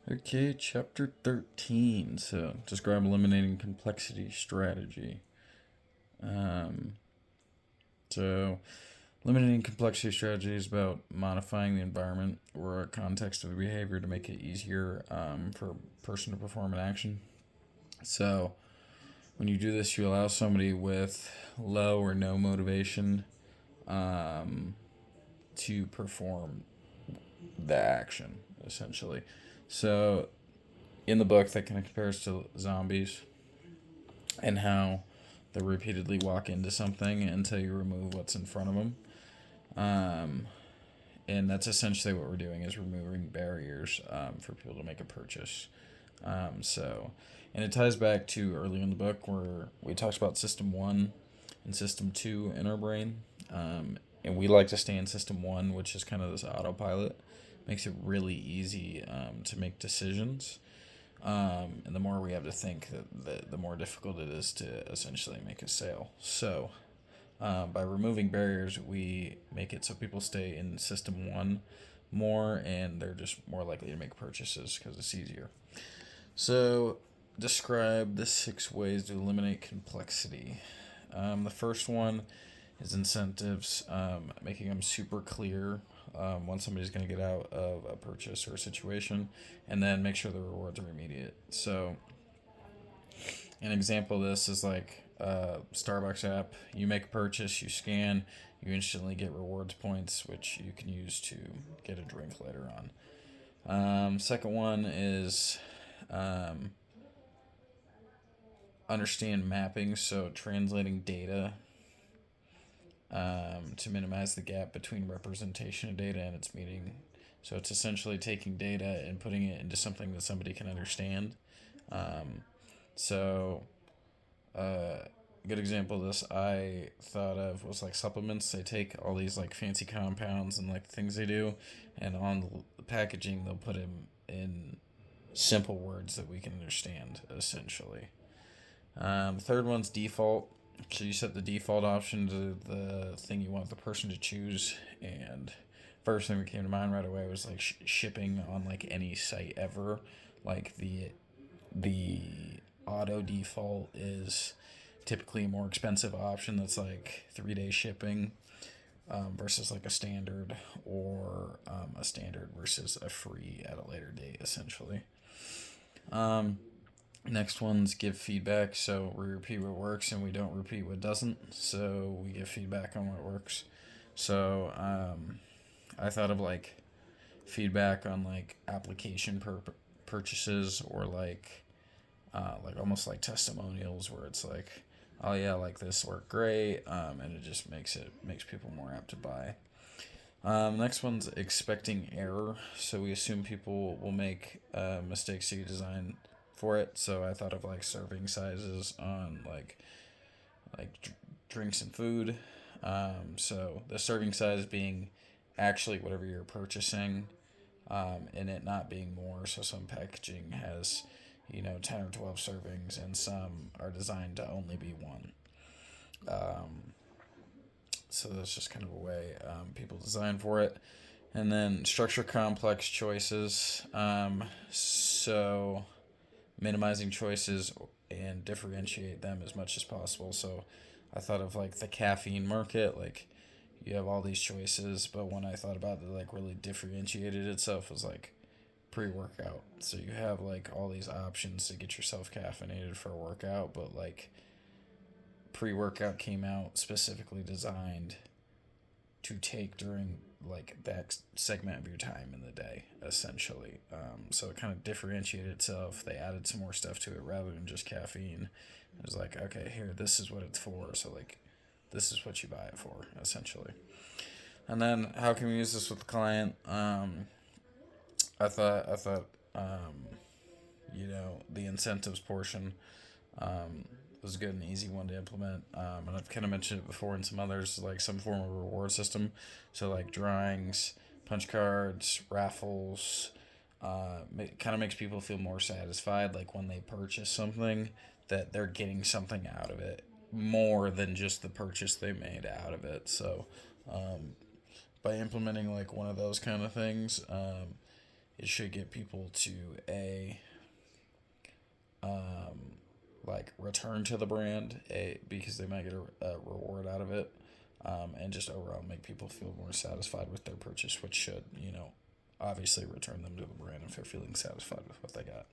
Okay, chapter 13. So, describe eliminating complexity strategy. Um, so, eliminating complexity strategy is about modifying the environment or a context of the behavior to make it easier for a person to perform an action. So, when you do this, you allow somebody with low or no motivation um, to perform the action, essentially. So, in the book, that kind of compares to zombies and how they repeatedly walk into something until you remove what's in front of them. Um, and that's essentially what we're doing is removing barriers for people to make a purchase. And it ties back to early in the book where we talked about system one and system two in our brain. And we like to stay in system one, which is kind of this autopilot. Makes it really easy to make decisions. And the more we have to think, the more difficult it is to essentially make a sale. So, by removing barriers, we make it so people stay in system one more and they're just more likely to make purchases because it's easier. So, describe the 6 ways to eliminate complexity. The first one is incentives, making them super clear when somebody's going to get out of a purchase or a situation, and then make sure the rewards are immediate. So, an example of this is like Starbucks app. You make a purchase, you scan, you instantly get rewards points, which you can use to get a drink later on. Second one is um, understand mapping, so translating data to minimize the gap between representation of data and its meaning. So it's essentially taking data and putting it into something that somebody can understand. Um, so a good example of this I thought of was like supplements. They take all these like fancy compounds and like things they do, and on the packaging they'll put them in simple words that we can understand essentially. Third one's default. So you set the default option to the thing you want the person to choose, and first thing that came to mind right away was like shipping on like any site ever. Like the auto default is typically a more expensive option that's like 3 day shipping versus like a standard or a standard versus a free at a later date essentially. Um, Next one's give feedback. So we repeat what works and we don't repeat what doesn't. So we give feedback on what works. So I thought of like feedback on like application purchases or like almost like testimonials where it's like, oh yeah, like this worked great, and it just makes people more apt to buy. Next one's expecting error. So we assume people will make mistakes you design for it. So I thought of like serving sizes on like drinks and food. So the serving size being actually whatever you're purchasing, and it not being more. So some packaging has 10 or 12 servings, and some are designed to only be one. So that's just kind of a way people design for it. And then structure complex choices. So minimizing choices and differentiate them as much as possible. So I thought of like the caffeine market, like you have all these choices, but when I thought about it, like really differentiated itself was like pre-workout. So you have like all these options to get yourself caffeinated for a workout, but like pre-workout came out specifically designed to take during like that segment of your time in the day essentially. So it kind of differentiated itself. They added some more stuff to it rather than just caffeine. It was like, okay, here, this is what it's for, so like this is what you buy it for essentially. And then how can we use this with the client? I thought the incentives portion was a good and easy one to implement. And I've kind of mentioned it before in some others, like some form of reward system. So like drawings, punch cards, raffles. It kind of makes people feel more satisfied, like when they purchase something, that they're getting something out of it more than just the purchase they made out of it. So by implementing like one of those kind of things, it should get people to like return to the brand because they might get a reward out of it, and just overall make people feel more satisfied with their purchase, which should obviously return them to the brand if they're feeling satisfied with what they got.